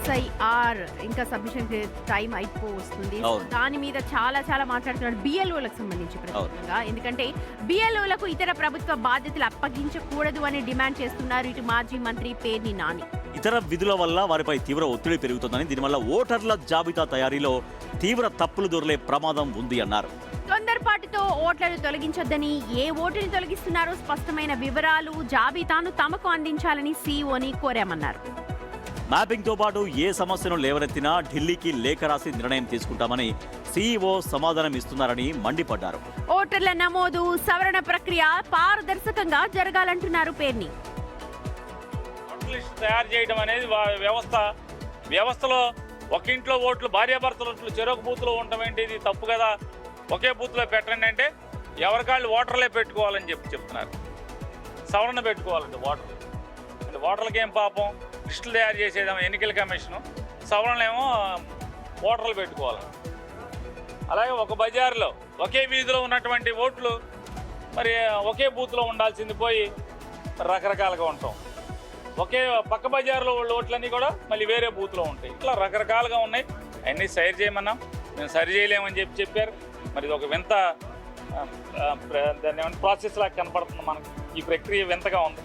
SIR ఇంకా submission time అయిపోతుంది. దాని మీద చాలా మాట్లాడుతున్నాడు బిఎల్ఓలకు సంబంధించి ప్రత్యేకంగా. ఎందుకంటే బిఎల్ఓలకు ఇతర ప్రభుత్వ బాధ్యతలు అప్పగించకూడదు అని డిమాండ్ చేస్తున్నారు ఇటు మాజీ మంత్రి పేర్ని నాని. ఇతర విధుల వల్ల వారిపై తీవ్ర ఒత్తిడి పెరుగుతుందని, దీనివల్ల ఓటర్ల జాబితా తయారీలో తీవ్ర తప్పులు దొరలే ప్రమాదం ఉంది అన్నారు. తొందరపాటుతో ఓట్లను తొలగించొద్దని, ఏ ఓటుని తొలగిస్తున్నారో స్పష్టమైన వివరాలు, జాబితాను తమకు అందించాలని సీఈఓని కోరామన్నారు. మ్యాపింగ్తో పాటు ఏ సమస్యను లేవనెత్తినా ఢిల్లీకి లేఖ రాసి నిర్ణయం తీసుకుంటామని సీఈఓ సమాధానం ఇస్తున్నారని మండిపడ్డారు. ఓటర్ల నమోదు, సవరణ ప్రక్రియ పారదర్శకంగా జరగాలంటున్నారు పేర్ని. తయారు చేయడం అనేది వ్యవస్థలో ఒక ఇంట్లో ఓట్లు భార్యాభర్తల ఓట్లు చెరొక బూత్లో ఉండటం ఏంటి, ఇది తప్పు కదా. ఒకే బూత్లో పెట్టండి అంటే ఎవరికాళ్ళు ఓటర్లే పెట్టుకోవాలని చెప్తున్నారు. సవరణ పెట్టుకోవాలండి ఓటర్లు. అంటే ఓటర్లకి ఏం పాపం, లిస్టులు తయారు చేసేదేమో ఎన్నికల కమిషను, సవరణలేమో ఓటర్లు పెట్టుకోవాలి. అలాగే ఒక బజార్లో ఒకే వీధిలో ఉన్నటువంటి ఓట్లు మరి ఒకే బూత్లో ఉండాల్సింది పోయి రకరకాలుగా ఉంటాం. ఒకే పక్క బజార్లో వాళ్ళ ఓట్లన్నీ కూడా మళ్ళీ వేరే బూత్లో ఉంటాయి. ఇట్లా రకరకాలుగా ఉన్నాయి. అన్నీ సరి చేయమన్నాం, మేము సరి చేయలేమని చెప్పారు. మరి ఇది ఒక వింత దాన్ని ప్రాసెస్ లాగా కనపడుతుంది మనకు. ఈ ప్రక్రియ వింతగా ఉంది.